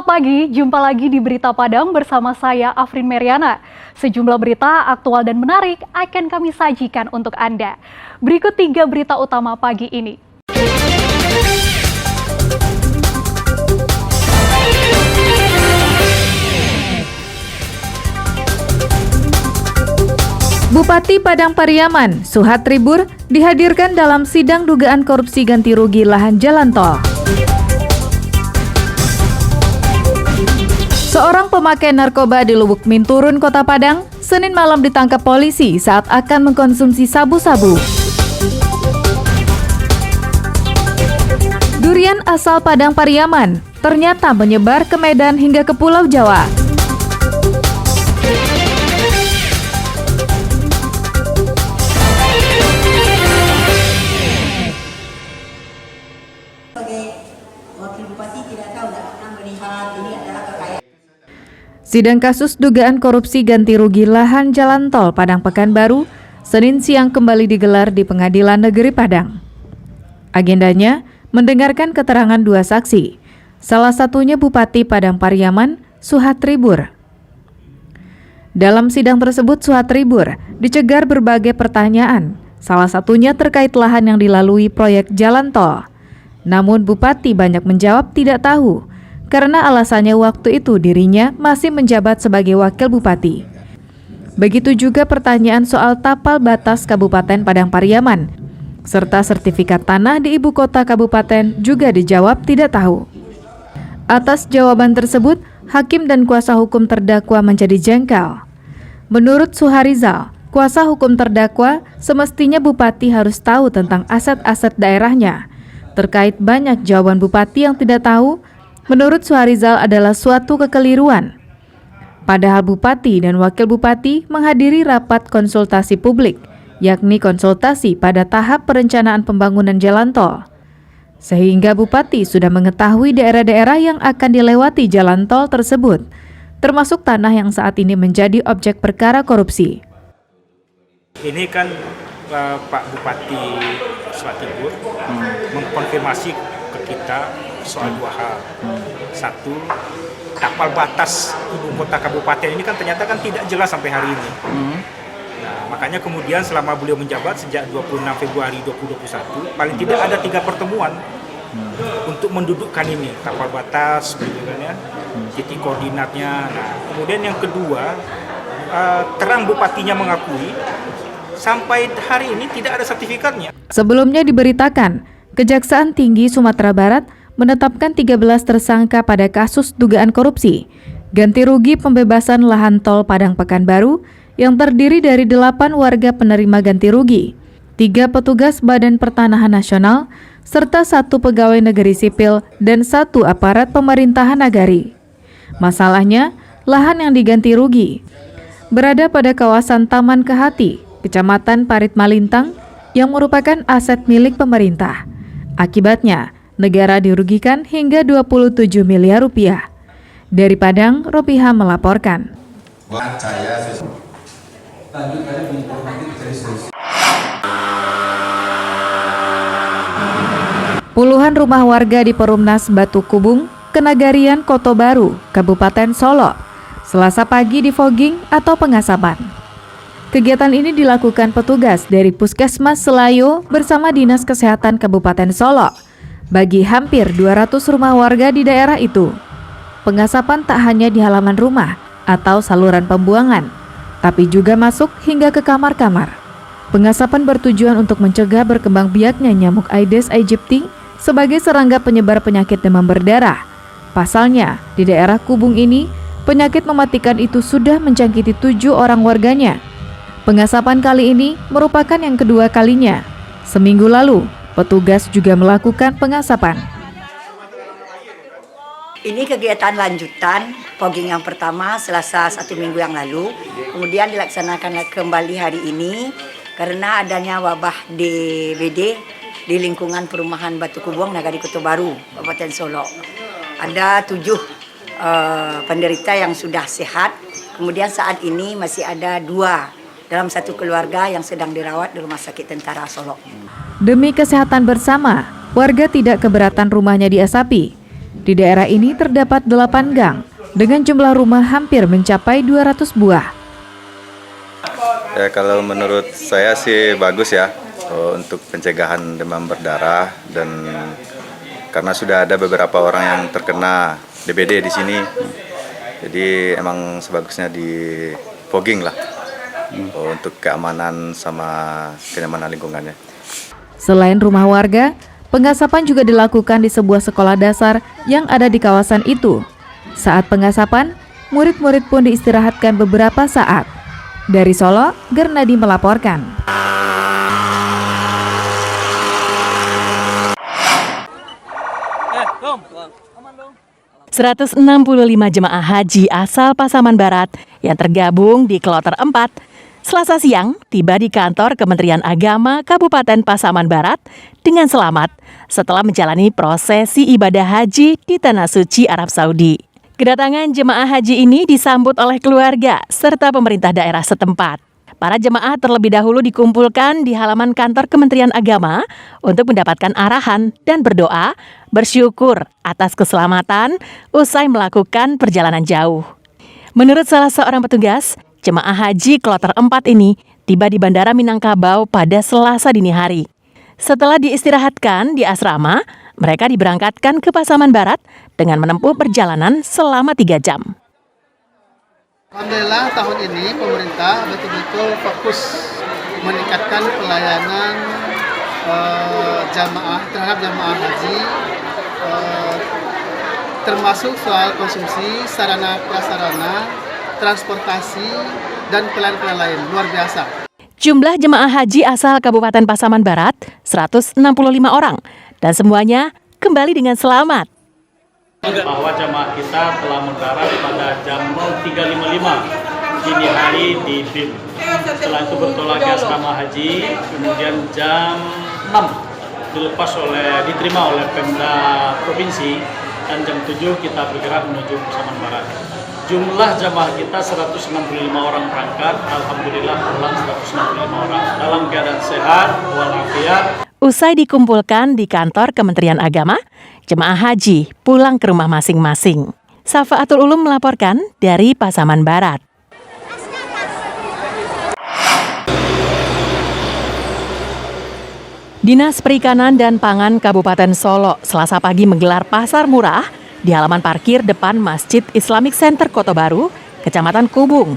Selamat pagi, jumpa lagi di Berita Padang bersama saya Afrin Meriana. Sejumlah berita aktual dan menarik akan kami sajikan untuk Anda. Berikut 3 berita utama pagi ini. Bupati Padang Pariaman, Suhatri Bur, dihadirkan dalam sidang dugaan korupsi ganti rugi lahan jalan tol. Seorang pemakai narkoba di Lubuk Minturun, Kota Padang, Senin malam ditangkap polisi saat akan mengkonsumsi sabu-sabu. Durian asal Padang Pariaman ternyata menyebar ke Medan hingga ke Pulau Jawa. Sebagai wakil bupati tidak tahu melihat ini adalah kekayaan. Sidang kasus dugaan korupsi ganti rugi lahan jalan tol Padang Pekanbaru, Senin siang kembali digelar di Pengadilan Negeri Padang. Agendanya mendengarkan keterangan 2 saksi, salah satunya Bupati Padang Pariaman, Suhatri Bur. Dalam sidang tersebut, Suhatri Bur dicegar berbagai pertanyaan, salah satunya terkait lahan yang dilalui proyek jalan tol. Namun Bupati banyak menjawab tidak tahu, karena alasannya waktu itu dirinya masih menjabat sebagai wakil bupati. Begitu juga pertanyaan soal tapal batas Kabupaten Padang Pariaman, serta sertifikat tanah di ibu kota kabupaten juga dijawab tidak tahu. Atas jawaban tersebut, hakim dan kuasa hukum terdakwa menjadi jengkel. Menurut Suharizal, kuasa hukum terdakwa, semestinya Bupati harus tahu tentang aset-aset daerahnya. Terkait banyak jawaban Bupati yang tidak tahu, menurut Suharizal adalah suatu kekeliruan. Padahal Bupati dan Wakil Bupati menghadiri rapat konsultasi publik, yakni konsultasi pada tahap perencanaan pembangunan jalan tol. Sehingga Bupati sudah mengetahui daerah-daerah yang akan dilewati jalan tol tersebut, termasuk tanah yang saat ini menjadi objek perkara korupsi. Ini kan Pak Bupati Suhatri Bur mengkonfirmasi ke kita soal 2 hal. Satu, tapal batas ibu kota kabupaten ini kan ternyata kan tidak jelas sampai hari ini. Nah, makanya kemudian selama beliau menjabat sejak 26 Februari 2021, paling tidak ada 3 pertemuan untuk mendudukkan ini, tapal batas, titik koordinatnya. Nah, kemudian yang kedua, terang Bupatinya mengakui sampai hari ini tidak ada sertifikatnya. Sebelumnya diberitakan, Kejaksaan Tinggi Sumatera Barat menetapkan 13 tersangka pada kasus dugaan korupsi ganti rugi pembebasan lahan tol Padang Pekanbaru yang terdiri dari 8 warga penerima ganti rugi, 3 petugas Badan Pertanahan Nasional, serta 1 pegawai negeri sipil dan 1 aparat pemerintahan nagari. Masalahnya, lahan yang diganti rugi berada pada kawasan Taman Kehati, Kecamatan Parit Malintang, yang merupakan aset milik pemerintah. Akibatnya, negara dirugikan hingga 27 miliar rupiah. Dari Padang, Ropiha melaporkan. Puluhan rumah warga di Perumnas Batu Kubung, Kenagarian Koto Baru, Kabupaten Solo, Selasa pagi di fogging atau pengasapan. Kegiatan ini dilakukan petugas dari Puskesmas Selayo bersama Dinas Kesehatan Kabupaten Solo bagi hampir 200 rumah warga di daerah itu. Pengasapan tak hanya di halaman rumah atau saluran pembuangan, tapi juga masuk hingga ke kamar-kamar. Pengasapan bertujuan untuk mencegah berkembang biaknya nyamuk Aedes aegypti sebagai serangga penyebar penyakit demam berdarah. Pasalnya, di daerah Kubung ini, penyakit mematikan itu sudah menjangkiti 7 orang warganya. Pengasapan kali ini merupakan yang kedua kalinya. Seminggu lalu, petugas juga melakukan pengasapan. Ini kegiatan lanjutan fogging yang pertama Selasa 1 minggu yang lalu, kemudian dilaksanakan kembali hari ini karena adanya wabah DBD di lingkungan perumahan Batu Kubung, Nagari Koto Baru, Kabupaten Solo. Ada 7 penderita yang sudah sehat, kemudian saat ini masih ada 2 dalam satu keluarga yang sedang dirawat di Rumah Sakit Tentara Solo. Demi kesehatan bersama, warga tidak keberatan rumahnya diasapi. Di daerah ini terdapat 8 gang dengan jumlah rumah hampir mencapai 200 buah. Ya, kalau menurut saya sih bagus ya untuk pencegahan demam berdarah, dan karena sudah ada beberapa orang yang terkena DBD di sini, jadi emang sebagusnya di fogging lah untuk keamanan sama kenyamanan lingkungannya. Selain rumah warga, pengasapan juga dilakukan di sebuah sekolah dasar yang ada di kawasan itu. Saat pengasapan, murid-murid pun diistirahatkan beberapa saat. Dari Solo, Gernadi melaporkan. 165 jemaah haji asal Pasaman Barat yang tergabung di Kloter 4 Selasa siang tiba di kantor Kementerian Agama Kabupaten Pasaman Barat dengan selamat setelah menjalani prosesi ibadah haji di Tanah Suci Arab Saudi. Kedatangan jemaah haji ini disambut oleh keluarga serta pemerintah daerah setempat. Para jemaah terlebih dahulu dikumpulkan di halaman kantor Kementerian Agama untuk mendapatkan arahan dan berdoa bersyukur atas keselamatan usai melakukan perjalanan jauh. Menurut salah seorang petugas, jemaah haji Kloter 4 ini tiba di Bandara Minangkabau pada Selasa dini hari. Setelah diistirahatkan di asrama, mereka diberangkatkan ke Pasaman Barat dengan menempuh perjalanan selama 3 jam. Alhamdulillah tahun ini pemerintah betul-betul fokus meningkatkan pelayanan terhadap jamaah haji, termasuk soal konsumsi, sarana prasarana, transportasi, dan pelayanan lain. Luar biasa. Jumlah jemaah haji asal Kabupaten Pasaman Barat 165 orang dan semuanya kembali dengan selamat. Bahwa jamaah kita telah mendarat pada jam 03.55 dini hari di BIM. Setelah itu bertolak ke asrama haji, kemudian jam 6 diterima oleh Pemda Provinsi, dan jam 7 kita bergerak menuju Pasaman Barat. Jumlah jamaah kita 165 orang berangkat, alhamdulillah pulang 165 orang dalam keadaan sehat walafiat. Usai dikumpulkan di kantor Kementerian Agama, jemaah haji pulang ke rumah masing-masing. Safaatul Ulum melaporkan dari Pasaman Barat. Dinas Perikanan dan Pangan Kabupaten Solo Selasa pagi menggelar pasar murah di halaman parkir depan Masjid Islamic Center Kota Baru, Kecamatan Kubung.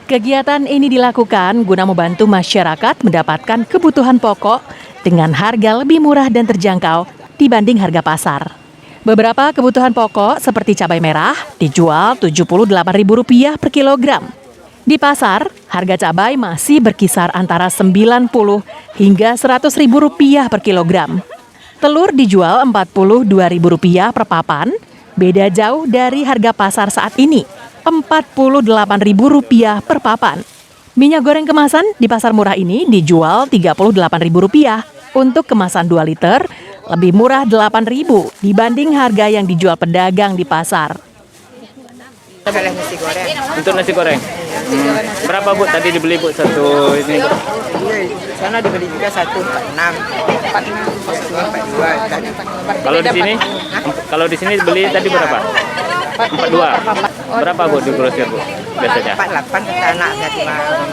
Kegiatan ini dilakukan guna membantu masyarakat mendapatkan kebutuhan pokok dengan harga lebih murah dan terjangkau dibanding harga pasar. Beberapa kebutuhan pokok seperti cabai merah dijual Rp78.000 per kilogram. Di pasar, harga cabai masih berkisar antara Rp90 hingga Rp100.000 per kilogram. Telur dijual Rp42.000 per papan, beda jauh dari harga pasar saat ini, Rp48.000 per papan. Minyak goreng kemasan di pasar murah ini dijual Rp38.000 untuk kemasan 2 liter, lebih murah Rp8.000 dibanding harga yang dijual pedagang di pasar. Nasi goreng. Untuk nasi goreng. Berapa Bu tadi dibeli Bu satu ini? Iya, sana dibeli juga 146, 42. Kalau di sini? Kalau di sini beli tadi berapa? 42. Berapa Bu di grosir Bu biasanya? 48 kata anak jadi malam.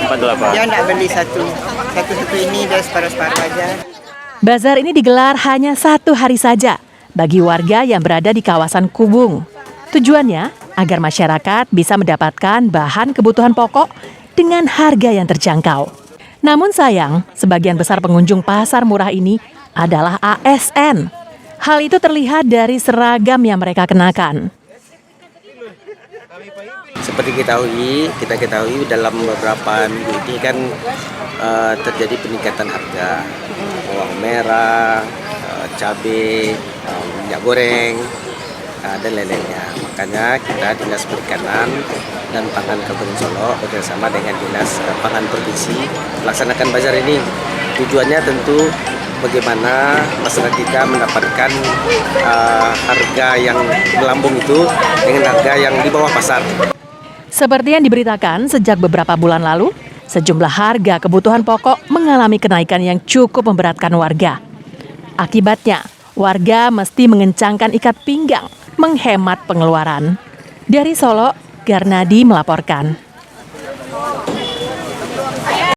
48. Dia enggak beli satu ini, dia separuh-separuh aja. Bazar ini digelar hanya 1 hari saja bagi warga yang berada di kawasan Kubung. Tujuannya agar masyarakat bisa mendapatkan bahan kebutuhan pokok dengan harga yang terjangkau. Namun sayang, sebagian besar pengunjung pasar murah ini adalah ASN. Hal itu terlihat dari seragam yang mereka kenakan. Seperti kita ketahui dalam beberapa minggu ini kan terjadi peningkatan harga bawang merah, cabai, minyak goreng, dan lain-lainnya. Makanya kita Dinas Perikanan dan Pangan Kabupaten Solo bersama dengan Dinas Pangan Provinsi melaksanakan bazar ini. Tujuannya tentu bagaimana masyarakat kita mendapatkan harga yang melambung itu dengan harga yang di bawah pasar. Seperti yang diberitakan sejak beberapa bulan lalu, sejumlah harga kebutuhan pokok mengalami kenaikan yang cukup memberatkan warga. Akibatnya, warga mesti mengencangkan ikat pinggang, menghemat pengeluaran. Dari Solo, Garnadi melaporkan.